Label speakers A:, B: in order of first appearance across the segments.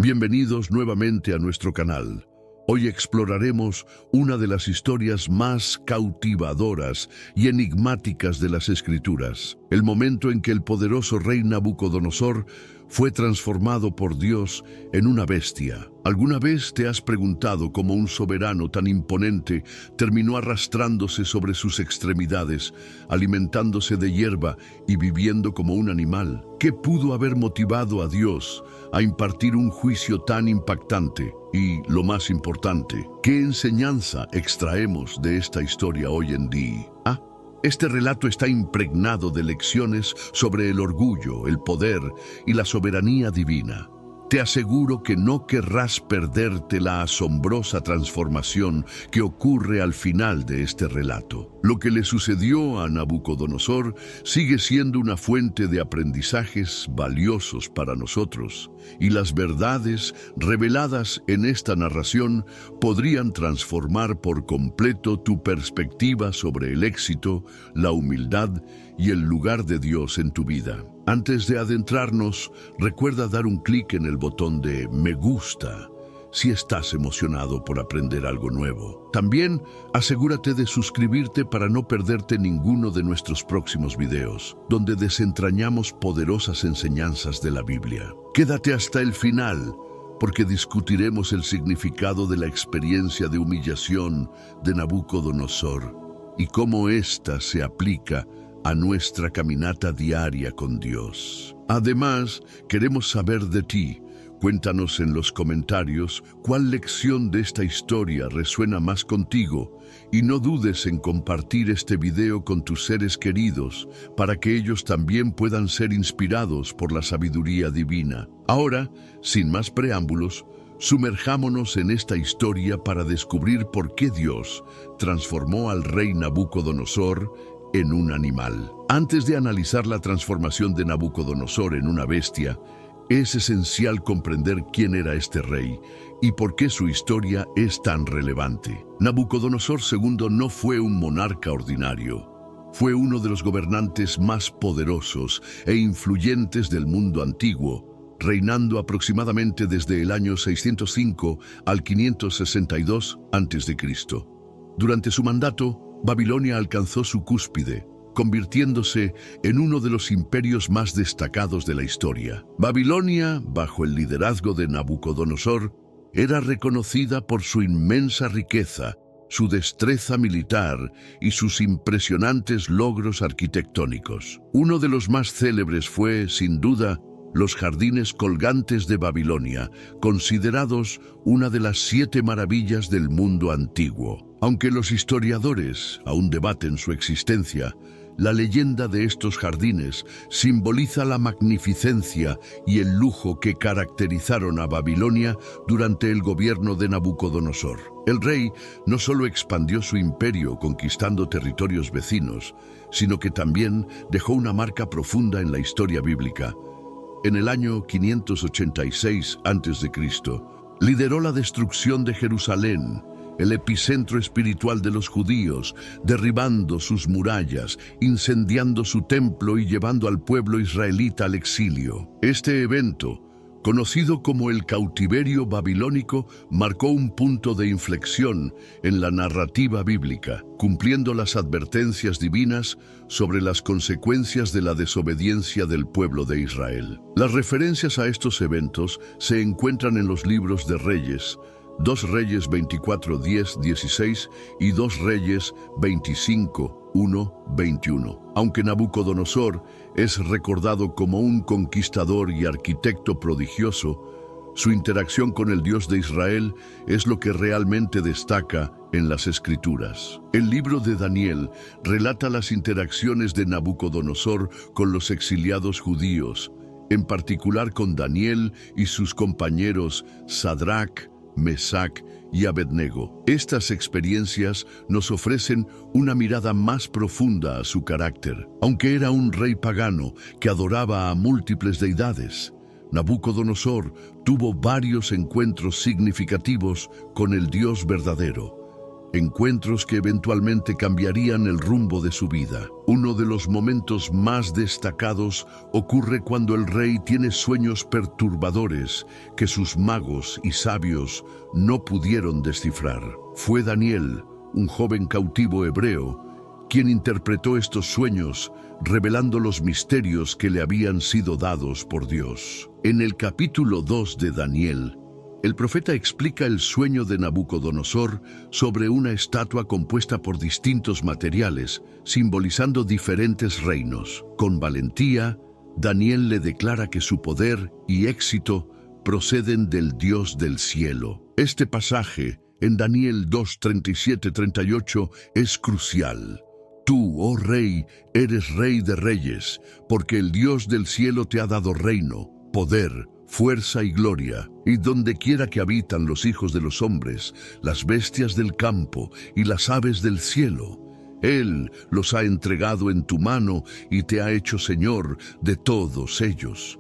A: Bienvenidos nuevamente a nuestro canal. Hoy exploraremos una de las historias más cautivadoras y enigmáticas de las Escrituras, el momento en que el poderoso rey Nabucodonosor fue transformado por Dios en una bestia. ¿Alguna vez te has preguntado cómo un soberano tan imponente terminó arrastrándose sobre sus extremidades, alimentándose de hierba y viviendo como un animal? ¿Qué pudo haber motivado a Dios a impartir un juicio tan impactante? Y, lo más importante, ¿qué enseñanza extraemos de esta historia hoy en día? Este relato está impregnado de lecciones sobre el orgullo, el poder y la soberanía divina. Te aseguro que no querrás perderte la asombrosa transformación que ocurre al final de este relato. Lo que le sucedió a Nabucodonosor sigue siendo una fuente de aprendizajes valiosos para nosotros, y las verdades reveladas en esta narración podrían transformar por completo tu perspectiva sobre el éxito, la humildad y el lugar de Dios en tu vida. Antes de adentrarnos, recuerda dar un clic en el botón de me gusta si estás emocionado por aprender algo nuevo. También asegúrate de suscribirte para no perderte ninguno de nuestros próximos videos, donde desentrañamos poderosas enseñanzas de la Biblia. Quédate hasta el final, porque discutiremos el significado de la experiencia de humillación de Nabucodonosor y cómo ésta se aplica a nuestra caminata diaria con Dios. Además, queremos saber de ti. Cuéntanos en los comentarios cuál lección de esta historia resuena más contigo y no dudes en compartir este video con tus seres queridos para que ellos también puedan ser inspirados por la sabiduría divina. Ahora, sin más preámbulos, sumerjámonos en esta historia para descubrir por qué Dios transformó al rey Nabucodonosor en un animal. Antes de analizar la transformación de Nabucodonosor en una bestia, es esencial comprender quién era este rey y por qué su historia es tan relevante. Nabucodonosor II no fue un monarca ordinario. Fue uno de los gobernantes más poderosos e influyentes del mundo antiguo, reinando aproximadamente desde el año 605 al 562 a.C. Durante su mandato, Babilonia alcanzó su cúspide, convirtiéndose en uno de los imperios más destacados de la historia. Babilonia, bajo el liderazgo de Nabucodonosor, era reconocida por su inmensa riqueza, su destreza militar y sus impresionantes logros arquitectónicos. Uno de los más célebres fue, sin duda, los jardines colgantes de Babilonia, considerados una de las 7 maravillas del mundo antiguo. Aunque los historiadores aún debaten su existencia, la leyenda de estos jardines simboliza la magnificencia y el lujo que caracterizaron a Babilonia durante el gobierno de Nabucodonosor. El rey no solo expandió su imperio conquistando territorios vecinos, sino que también dejó una marca profunda en la historia bíblica. En el año 586 a.C., lideró la destrucción de Jerusalén, el epicentro espiritual de los judíos, derribando sus murallas, incendiando su templo y llevando al pueblo israelita al exilio. Este evento, conocido como el cautiverio babilónico, marcó un punto de inflexión en la narrativa bíblica, cumpliendo las advertencias divinas sobre las consecuencias de la desobediencia del pueblo de Israel. Las referencias a estos eventos se encuentran en los libros de Reyes, 2 Reyes 24, 10, 16 y 2 Reyes 25, 1, 21. Aunque Nabucodonosor es recordado como un conquistador y arquitecto prodigioso, su interacción con el Dios de Israel es lo que realmente destaca en las Escrituras. El libro de Daniel relata las interacciones de Nabucodonosor con los exiliados judíos, en particular con Daniel y sus compañeros Sadrach, Mesac y Abednego. Estas experiencias nos ofrecen una mirada más profunda a su carácter. Aunque era un rey pagano que adoraba a múltiples deidades, Nabucodonosor tuvo varios encuentros significativos con el Dios verdadero. encuentros que eventualmente cambiarían el rumbo de su vida. Uno de los momentos más destacados ocurre cuando el rey tiene sueños perturbadores que sus magos y sabios no pudieron descifrar. Fue Daniel, un joven cautivo hebreo, quien interpretó estos sueños, revelando los misterios que le habían sido dados por Dios. En el capítulo 2 de Daniel, el profeta explica el sueño de Nabucodonosor sobre una estatua compuesta por distintos materiales, simbolizando diferentes reinos. Con valentía, Daniel le declara que su poder y éxito proceden del Dios del cielo. Este pasaje, en Daniel 2:37-38, es crucial. Tú, oh rey, eres rey de reyes, porque el Dios del cielo te ha dado reino, poder, fuerza y gloria, y donde quiera que habitan los hijos de los hombres, las bestias del campo y las aves del cielo, Él los ha entregado en tu mano y te ha hecho señor de todos ellos.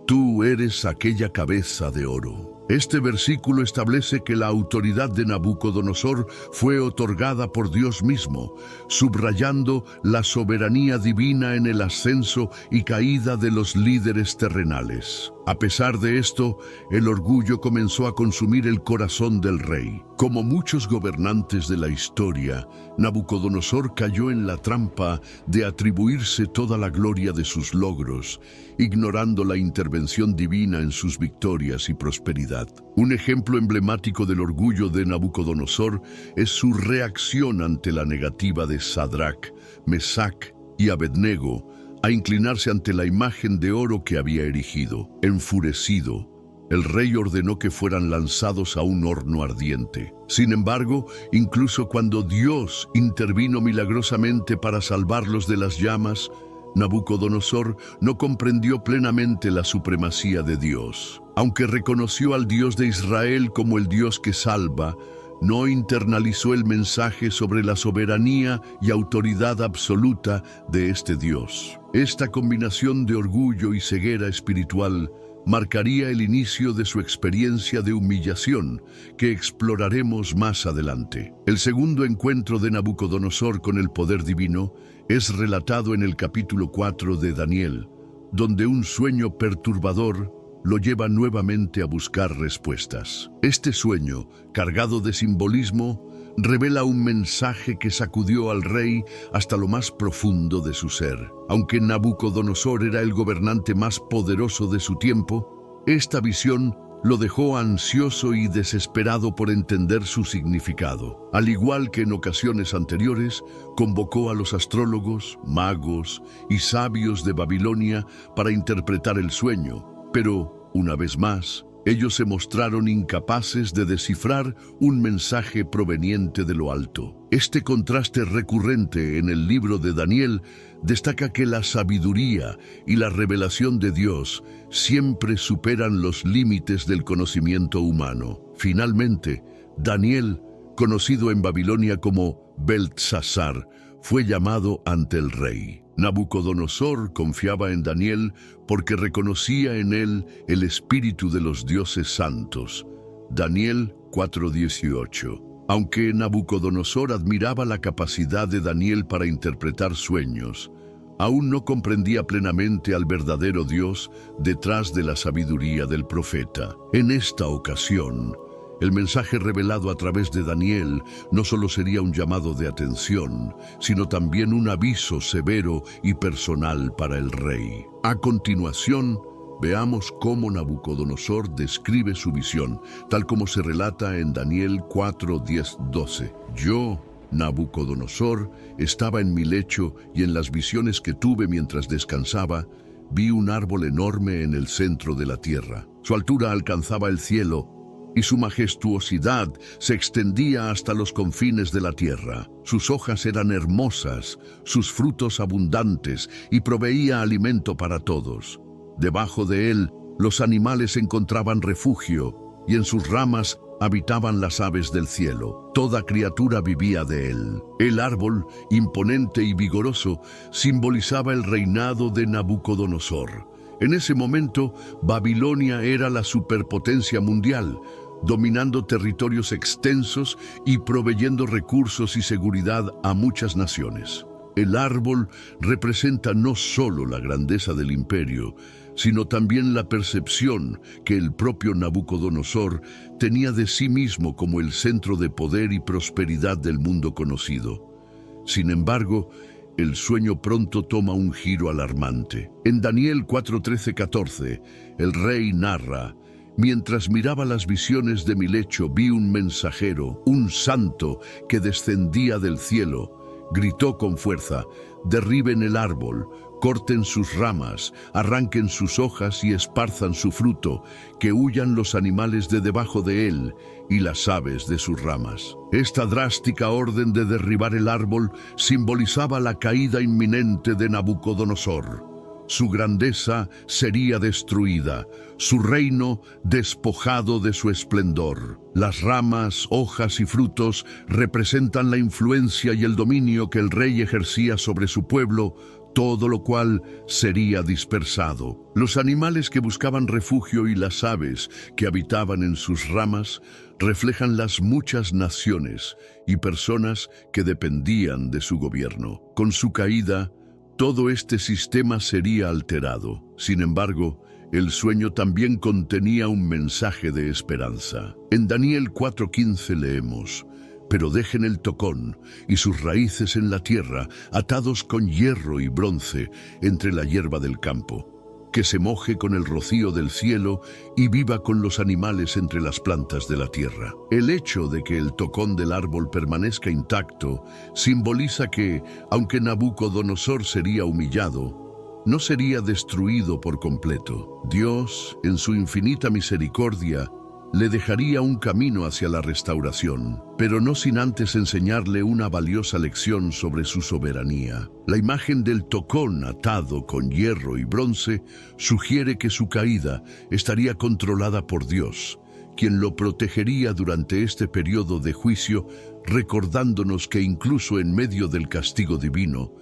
A: Tú eres aquella cabeza de oro. Este versículo establece que la autoridad de Nabucodonosor fue otorgada por Dios mismo, subrayando la soberanía divina en el ascenso y caída de los líderes terrenales. A pesar de esto, el orgullo comenzó a consumir el corazón del rey. Como muchos gobernantes de la historia, Nabucodonosor cayó en la trampa de atribuirse toda la gloria de sus logros, ignorando la intervención divina en sus victorias y prosperidad. Un ejemplo emblemático del orgullo de Nabucodonosor es su reacción ante la negativa de Sadrach, Mesach y Abednego a inclinarse ante la imagen de oro que había erigido. Enfurecido, el rey ordenó que fueran lanzados a un horno ardiente. Sin embargo, incluso cuando Dios intervino milagrosamente para salvarlos de las llamas, Nabucodonosor no comprendió plenamente la supremacía de Dios. Aunque reconoció al Dios de Israel como el Dios que salva, no internalizó el mensaje sobre la soberanía y autoridad absoluta de este Dios. Esta combinación de orgullo y ceguera espiritual marcaría el inicio de su experiencia de humillación, que exploraremos más adelante. El segundo encuentro de Nabucodonosor con el poder divino es relatado en el capítulo 4 de Daniel, donde un sueño perturbador lo lleva nuevamente a buscar respuestas. Este sueño, cargado de simbolismo, revela un mensaje que sacudió al rey hasta lo más profundo de su ser. Aunque Nabucodonosor era el gobernante más poderoso de su tiempo, esta visión lo dejó ansioso y desesperado por entender su significado. Al igual que en ocasiones anteriores, convocó a los astrólogos, magos y sabios de Babilonia para interpretar el sueño, pero, una vez más, ellos se mostraron incapaces de descifrar un mensaje proveniente de lo alto. Este contraste recurrente en el libro de Daniel destaca que la sabiduría y la revelación de Dios siempre superan los límites del conocimiento humano. Finalmente, Daniel, conocido en Babilonia como Beltsasar, fue llamado ante el rey. Nabucodonosor confiaba en Daniel porque reconocía en él el espíritu de los dioses santos. Daniel 4:18. Aunque Nabucodonosor admiraba la capacidad de Daniel para interpretar sueños, aún no comprendía plenamente al verdadero Dios detrás de la sabiduría del profeta. En esta ocasión, el mensaje revelado a través de Daniel no solo sería un llamado de atención, sino también un aviso severo y personal para el rey. A continuación, veamos cómo Nabucodonosor describe su visión, tal como se relata en Daniel 4:10-12. Yo, Nabucodonosor, estaba en mi lecho y en las visiones que tuve mientras descansaba, vi un árbol enorme en el centro de la tierra. Su altura alcanzaba el cielo y su majestuosidad se extendía hasta los confines de la tierra. Sus hojas eran hermosas, sus frutos abundantes y proveía alimento para todos. Debajo de él, los animales encontraban refugio y en sus ramas habitaban las aves del cielo. Toda criatura vivía de él. El árbol, imponente y vigoroso, simbolizaba el reinado de Nabucodonosor. En ese momento, Babilonia era la superpotencia mundial, dominando territorios extensos y proveyendo recursos y seguridad a muchas naciones. El árbol representa no solo la grandeza del imperio, sino también la percepción que el propio Nabucodonosor tenía de sí mismo como el centro de poder y prosperidad del mundo conocido. Sin embargo, el sueño pronto toma un giro alarmante. En Daniel 4:13-14, el rey narra: mientras miraba las visiones de mi lecho, vi un mensajero, un santo, que descendía del cielo. Gritó con fuerza: derriben el árbol, corten sus ramas, arranquen sus hojas y esparzan su fruto, que huyan los animales de debajo de él y las aves de sus ramas. Esta drástica orden de derribar el árbol simbolizaba la caída inminente de Nabucodonosor. Su grandeza sería destruida, su reino despojado de su esplendor. Las ramas, hojas y frutos representan la influencia y el dominio que el rey ejercía sobre su pueblo, todo lo cual sería dispersado. Los animales que buscaban refugio y las aves que habitaban en sus ramas reflejan las muchas naciones y personas que dependían de su gobierno. Con su caída, todo este sistema sería alterado. Sin embargo, el sueño también contenía un mensaje de esperanza. En Daniel 4:15 leemos: pero dejen el tocón y sus raíces en la tierra, atados con hierro y bronce entre la hierba del campo. Que se moje con el rocío del cielo y viva con los animales entre las plantas de la tierra. El hecho de que el tocón del árbol permanezca intacto simboliza que, aunque Nabucodonosor sería humillado, no sería destruido por completo. Dios, en su infinita misericordia, le dejaría un camino hacia la restauración, pero no sin antes enseñarle una valiosa lección sobre su soberanía. La imagen del tocón atado con hierro y bronce sugiere que su caída estaría controlada por Dios, quien lo protegería durante este periodo de juicio, recordándonos que incluso en medio del castigo divino,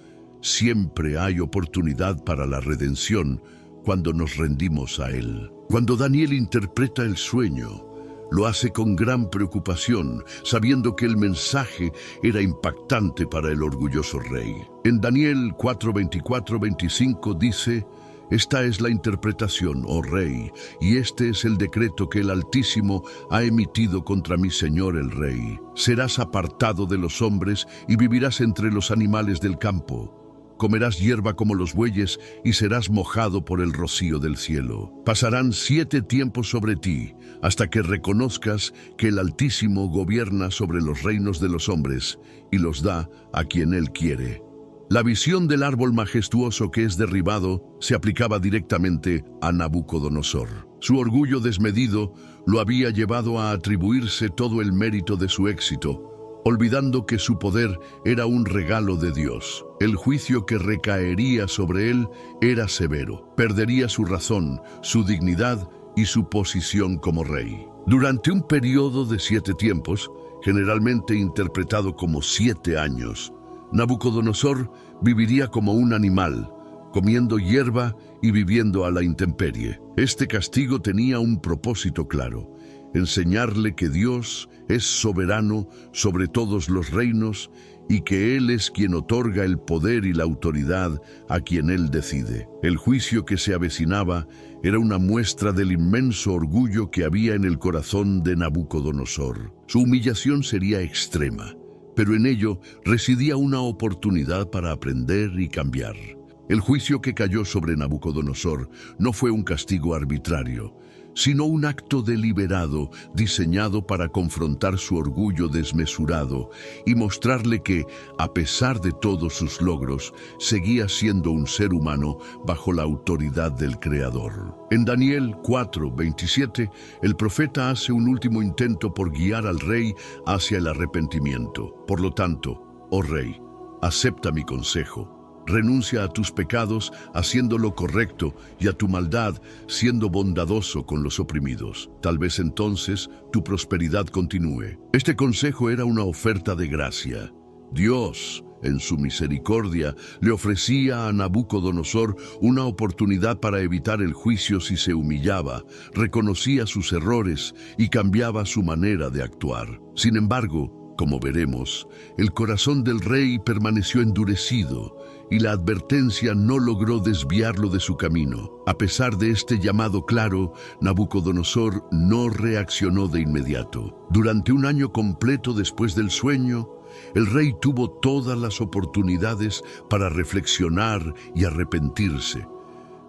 A: siempre hay oportunidad para la redención cuando nos rendimos a Él. Cuando Daniel interpreta el sueño, lo hace con gran preocupación, sabiendo que el mensaje era impactante para el orgulloso rey. En Daniel 4:24-25 dice: esta es la interpretación, oh rey, y este es el decreto que el Altísimo ha emitido contra mi señor el rey. Serás apartado de los hombres y vivirás entre los animales del campo. Comerás hierba como los bueyes y serás mojado por el rocío del cielo. Pasarán 7 tiempos sobre ti, hasta que reconozcas que el Altísimo gobierna sobre los reinos de los hombres y los da a quien Él quiere. La visión del árbol majestuoso que es derribado se aplicaba directamente a Nabucodonosor. Su orgullo desmedido lo había llevado a atribuirse todo el mérito de su éxito, olvidando que su poder era un regalo de Dios. El juicio que recaería sobre él era severo. Perdería su razón, su dignidad y su posición como rey. Durante un periodo de 7 tiempos, generalmente interpretado como 7 años, Nabucodonosor viviría como un animal, comiendo hierba y viviendo a la intemperie. Este castigo tenía un propósito claro: enseñarle que Dios es soberano sobre todos los reinos y que Él es quien otorga el poder y la autoridad a quien Él decide. El juicio que se avecinaba era una muestra del inmenso orgullo que había en el corazón de Nabucodonosor. Su humillación sería extrema, pero en ello residía una oportunidad para aprender y cambiar. El juicio que cayó sobre Nabucodonosor no fue un castigo arbitrario, sino un acto deliberado diseñado para confrontar su orgullo desmesurado y mostrarle que, a pesar de todos sus logros, seguía siendo un ser humano bajo la autoridad del Creador. En Daniel 4:27, el profeta hace un último intento por guiar al rey hacia el arrepentimiento. Por lo tanto, oh rey, acepta mi consejo. Renuncia a tus pecados haciendo lo correcto y a tu maldad siendo bondadoso con los oprimidos. Tal vez entonces tu prosperidad continúe. Este consejo era una oferta de gracia. Dios, en su misericordia, le ofrecía a Nabucodonosor una oportunidad para evitar el juicio si se humillaba, reconocía sus errores y cambiaba su manera de actuar. Sin embargo, como veremos, el corazón del rey permaneció endurecido y la advertencia no logró desviarlo de su camino. A pesar de este llamado claro, Nabucodonosor no reaccionó de inmediato. Durante un año completo después del sueño, el rey tuvo todas las oportunidades para reflexionar y arrepentirse,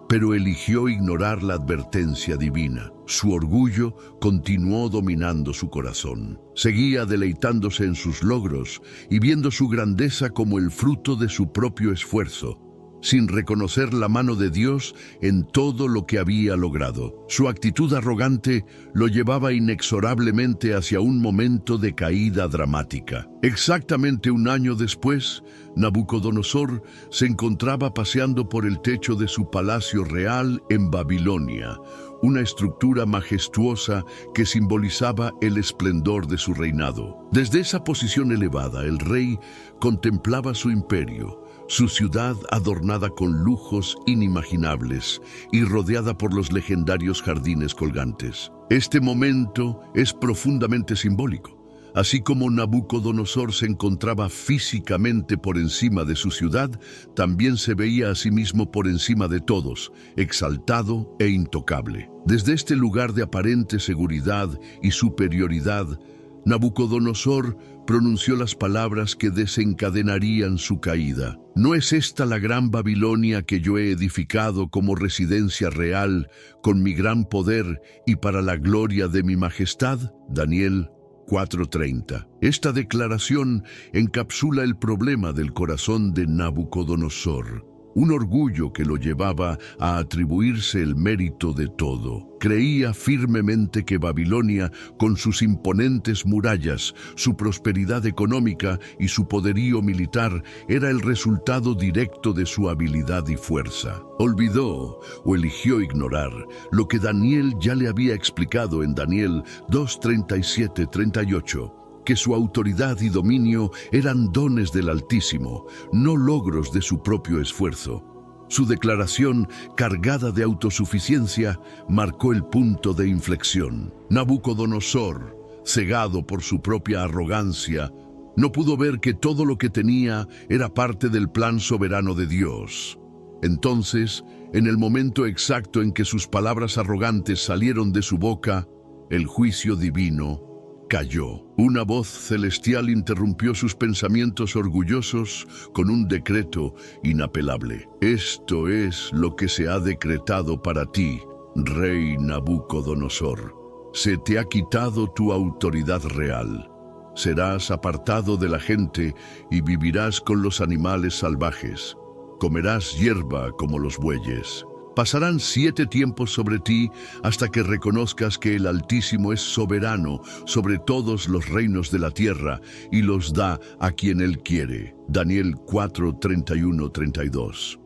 A: pero eligió ignorar la advertencia divina. Su orgullo continuó dominando su corazón. Seguía deleitándose en sus logros y viendo su grandeza como el fruto de su propio esfuerzo, sin reconocer la mano de Dios en todo lo que había logrado. Su actitud arrogante lo llevaba inexorablemente hacia un momento de caída dramática. Exactamente un año después, Nabucodonosor se encontraba paseando por el techo de su palacio real en Babilonia, una estructura majestuosa que simbolizaba el esplendor de su reinado. Desde esa posición elevada, el rey contemplaba su imperio, su ciudad adornada con lujos inimaginables y rodeada por los legendarios jardines colgantes. Este momento es profundamente simbólico. Así como Nabucodonosor se encontraba físicamente por encima de su ciudad, también se veía a sí mismo por encima de todos, exaltado e intocable. Desde este lugar de aparente seguridad y superioridad, Nabucodonosor pronunció las palabras que desencadenarían su caída. ¿No es esta la gran Babilonia que yo he edificado como residencia real, con mi gran poder y para la gloria de mi majestad? Daniel 4:30. Esta declaración encapsula el problema del corazón de Nabucodonosor, un orgullo que lo llevaba a atribuirse el mérito de todo. Creía firmemente que Babilonia, con sus imponentes murallas, su prosperidad económica y su poderío militar, era el resultado directo de su habilidad y fuerza. Olvidó o eligió ignorar lo que Daniel ya le había explicado en Daniel 2:37-38. Que su autoridad y dominio eran dones del Altísimo, no logros de su propio esfuerzo. Su declaración, cargada de autosuficiencia, marcó el punto de inflexión. Nabucodonosor, cegado por su propia arrogancia, no pudo ver que todo lo que tenía era parte del plan soberano de Dios. Entonces, en el momento exacto en que sus palabras arrogantes salieron de su boca, el juicio divino cayó. Una voz celestial interrumpió sus pensamientos orgullosos con un decreto inapelable. Esto es lo que se ha decretado para ti, rey Nabucodonosor. Se te ha quitado tu autoridad real. Serás apartado de la gente y vivirás con los animales salvajes. Comerás hierba como los bueyes. Pasarán 7 tiempos sobre ti hasta que reconozcas que el Altísimo es soberano sobre todos los reinos de la tierra y los da a quien Él quiere. Daniel 4:31-32.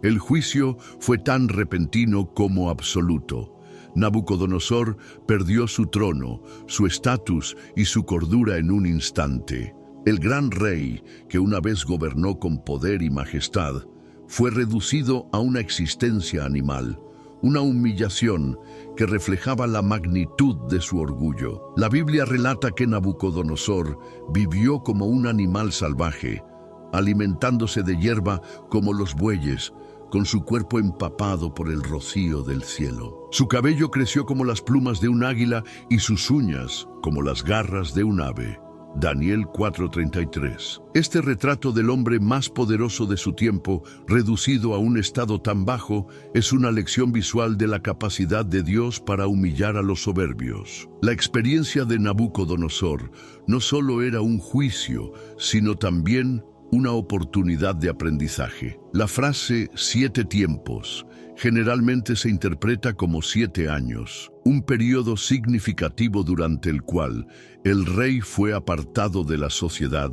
A: El juicio fue tan repentino como absoluto. Nabucodonosor perdió su trono, su estatus y su cordura en un instante. El gran rey, que una vez gobernó con poder y majestad, fue reducido a una existencia animal, una humillación que reflejaba la magnitud de su orgullo. La Biblia relata que Nabucodonosor vivió como un animal salvaje, alimentándose de hierba como los bueyes, con su cuerpo empapado por el rocío del cielo. Su cabello creció como las plumas de un águila y sus uñas como las garras de un ave. Daniel 4:33. Este retrato del hombre más poderoso de su tiempo, reducido a un estado tan bajo, es una lección visual de la capacidad de Dios para humillar a los soberbios. La experiencia de Nabucodonosor no solo era un juicio, sino también una oportunidad de aprendizaje. La frase 7 tiempos generalmente se interpreta como 7 años, un periodo significativo durante el cual el rey fue apartado de la sociedad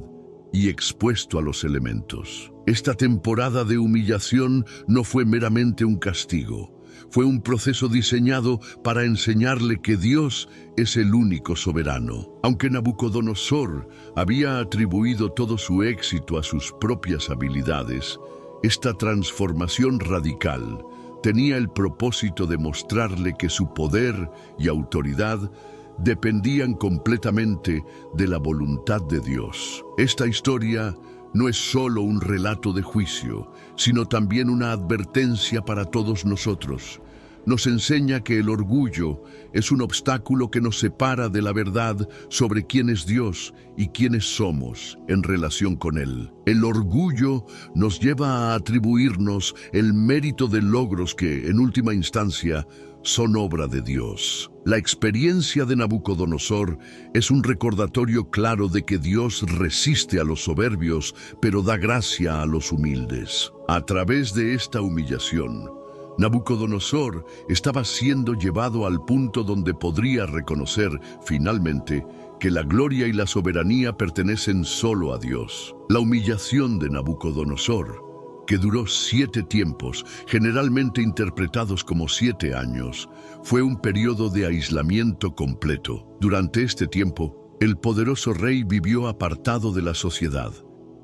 A: y expuesto a los elementos. Esta temporada de humillación no fue meramente un castigo, fue un proceso diseñado para enseñarle que Dios es el único soberano. Aunque Nabucodonosor había atribuido todo su éxito a sus propias habilidades, esta transformación radical tenía el propósito de mostrarle que su poder y autoridad dependían completamente de la voluntad de Dios. Esta historia no es solo un relato de juicio, sino también una advertencia para todos nosotros. Nos enseña que el orgullo es un obstáculo que nos separa de la verdad sobre quién es Dios y quiénes somos en relación con Él. El orgullo nos lleva a atribuirnos el mérito de logros que, en última instancia, son obra de Dios. La experiencia de Nabucodonosor es un recordatorio claro de que Dios resiste a los soberbios, pero da gracia a los humildes. A través de esta humillación, Nabucodonosor estaba siendo llevado al punto donde podría reconocer, finalmente, que la gloria y la soberanía pertenecen solo a Dios. La humillación de Nabucodonosor, que duró 7 tiempos, generalmente interpretados como 7 años, fue un periodo de aislamiento completo. Durante este tiempo, el poderoso rey vivió apartado de la sociedad,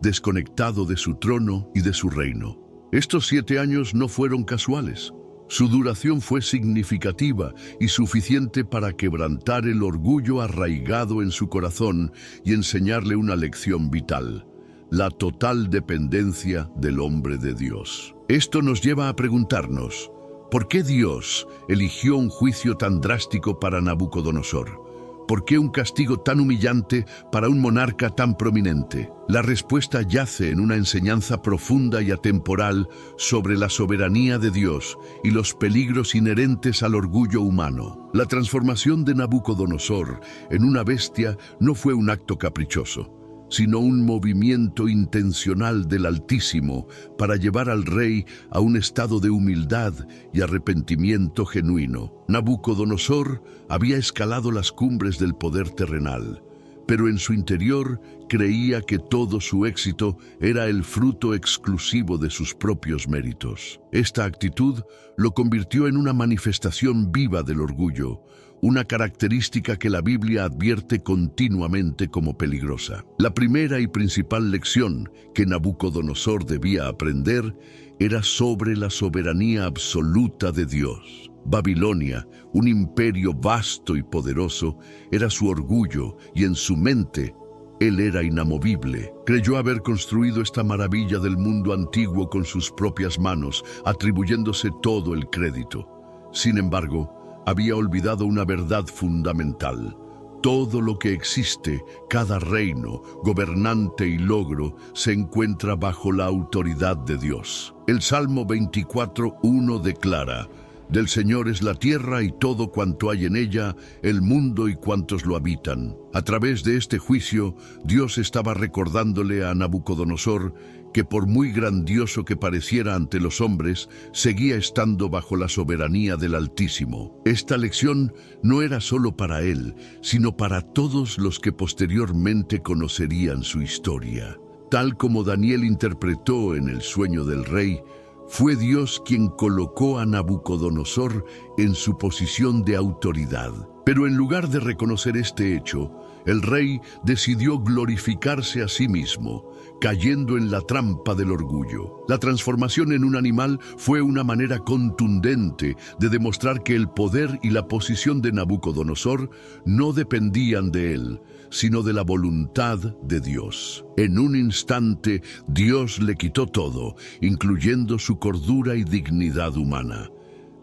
A: desconectado de su trono y de su reino. Estos 7 años no fueron casuales. Su duración fue significativa y suficiente para quebrantar el orgullo arraigado en su corazón y enseñarle una lección vital: la total dependencia del hombre de Dios. Esto nos lleva a preguntarnos, ¿por qué Dios eligió un juicio tan drástico para Nabucodonosor? ¿Por qué un castigo tan humillante para un monarca tan prominente? La respuesta yace en una enseñanza profunda y atemporal sobre la soberanía de Dios y los peligros inherentes al orgullo humano. La transformación de Nabucodonosor en una bestia no fue un acto caprichoso, sino un movimiento intencional del Altísimo para llevar al rey a un estado de humildad y arrepentimiento genuino. Nabucodonosor había escalado las cumbres del poder terrenal, pero en su interior creía que todo su éxito era el fruto exclusivo de sus propios méritos. Esta actitud lo convirtió en una manifestación viva del orgullo, una característica que la Biblia advierte continuamente como peligrosa. La primera y principal lección que Nabucodonosor debía aprender era sobre la soberanía absoluta de Dios. Babilonia, un imperio vasto y poderoso, era su orgullo y en su mente él era inamovible. Creyó haber construido esta maravilla del mundo antiguo con sus propias manos, atribuyéndose todo el crédito. Sin embargo, había olvidado una verdad fundamental. Todo lo que existe, cada reino, gobernante y logro, se encuentra bajo la autoridad de Dios. El Salmo 24:1 declara: «Del Señor es la tierra y todo cuanto hay en ella, el mundo y cuantos lo habitan». A través de este juicio, Dios estaba recordándole a Nabucodonosor que por muy grandioso que pareciera ante los hombres, seguía estando bajo la soberanía del Altísimo. Esta lección no era solo para él, sino para todos los que posteriormente conocerían su historia. Tal como Daniel interpretó en el sueño del rey, fue Dios quien colocó a Nabucodonosor en su posición de autoridad. Pero en lugar de reconocer este hecho, el rey decidió glorificarse a sí mismo, cayendo en la trampa del orgullo. La transformación en un animal fue una manera contundente de demostrar que el poder y la posición de Nabucodonosor no dependían de él, sino de la voluntad de Dios. En un instante, Dios le quitó todo, incluyendo su cordura y dignidad humana.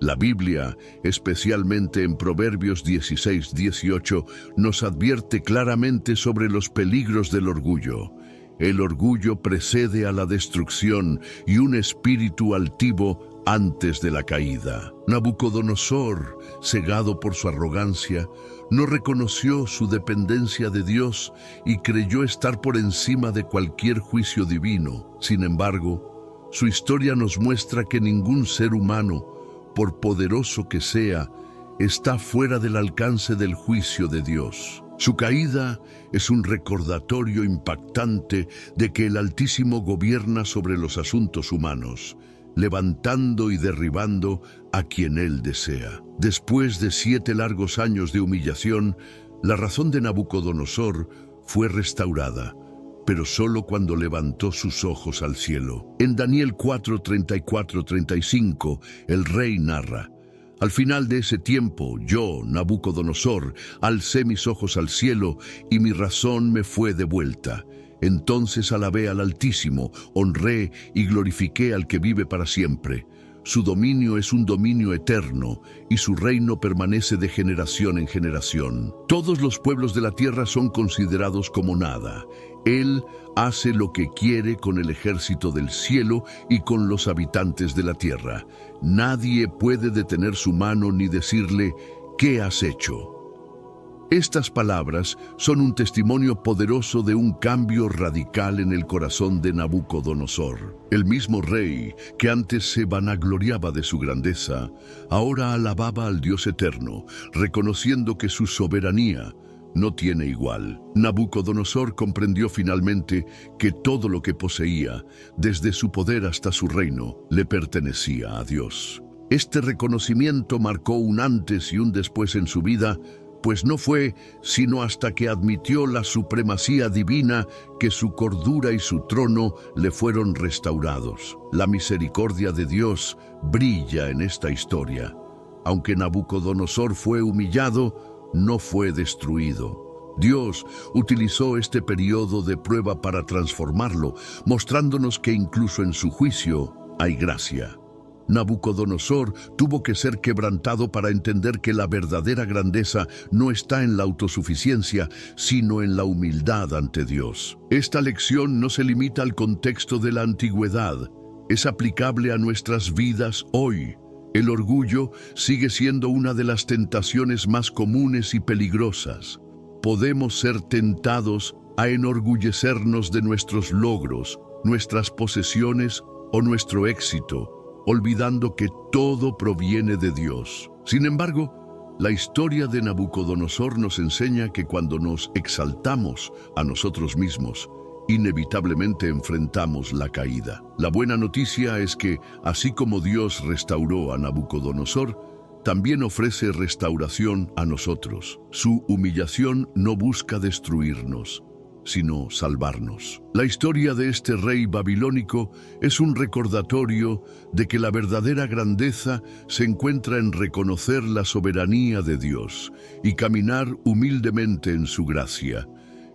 A: La Biblia, especialmente en Proverbios 16:18, nos advierte claramente sobre los peligros del orgullo. El orgullo precede a la destrucción y un espíritu altivo antes de la caída. Nabucodonosor, cegado por su arrogancia, no reconoció su dependencia de Dios y creyó estar por encima de cualquier juicio divino. Sin embargo, su historia nos muestra que ningún ser humano, por poderoso que sea, está fuera del alcance del juicio de Dios. Su caída es un recordatorio impactante de que el Altísimo gobierna sobre los asuntos humanos, levantando y derribando a quien él desea. Después de 7 largos años de humillación, la razón de Nabucodonosor fue restaurada, pero solo cuando levantó sus ojos al cielo. En Daniel 4:34-35, el rey narra: al final de ese tiempo, yo, Nabucodonosor, alcé mis ojos al cielo y mi razón me fue devuelta. Entonces alabé al Altísimo, honré y glorifiqué al que vive para siempre. Su dominio es un dominio eterno, y su reino permanece de generación en generación. Todos los pueblos de la tierra son considerados como nada. Él hace lo que quiere con el ejército del cielo y con los habitantes de la tierra. Nadie puede detener su mano ni decirle: ¿qué has hecho? Estas palabras son un testimonio poderoso de un cambio radical en el corazón de Nabucodonosor. El mismo rey, que antes se vanagloriaba de su grandeza, ahora alababa al Dios eterno, reconociendo que su soberanía no tiene igual. Nabucodonosor comprendió finalmente que todo lo que poseía, desde su poder hasta su reino, le pertenecía a Dios. Este reconocimiento marcó un antes y un después en su vida, pues no fue sino hasta que admitió la supremacía divina que su cordura y su trono le fueron restaurados. La misericordia de Dios brilla en esta historia. Aunque Nabucodonosor fue humillado, no fue destruido. Dios utilizó este periodo de prueba para transformarlo, mostrándonos que incluso en su juicio hay gracia. Nabucodonosor tuvo que ser quebrantado para entender que la verdadera grandeza no está en la autosuficiencia, sino en la humildad ante Dios. Esta lección no se limita al contexto de la antigüedad, es aplicable a nuestras vidas hoy. El orgullo sigue siendo una de las tentaciones más comunes y peligrosas. Podemos ser tentados a enorgullecernos de nuestros logros, nuestras posesiones o nuestro éxito, olvidando que todo proviene de Dios. Sin embargo, la historia de Nabucodonosor nos enseña que cuando nos exaltamos a nosotros mismos, inevitablemente enfrentamos la caída. La buena noticia es que, así como Dios restauró a Nabucodonosor, también ofrece restauración a nosotros. Su humillación no busca destruirnos, sino salvarnos. La historia de este rey babilónico es un recordatorio de que la verdadera grandeza se encuentra en reconocer la soberanía de Dios y caminar humildemente en su gracia.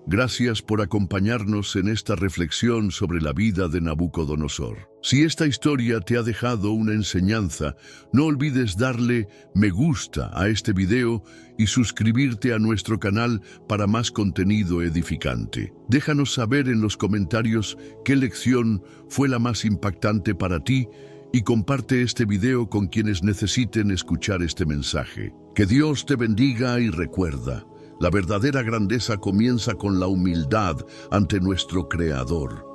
A: Gracias por acompañarnos en esta reflexión sobre la vida de Nabucodonosor. Si esta historia te ha dejado una enseñanza, no olvides darle me gusta a este video y suscribirte a nuestro canal para más contenido edificante. Déjanos saber en los comentarios qué lección fue la más impactante para ti y comparte este video con quienes necesiten escuchar este mensaje. Que Dios te bendiga y recuerda: la verdadera grandeza comienza con la humildad ante nuestro Creador.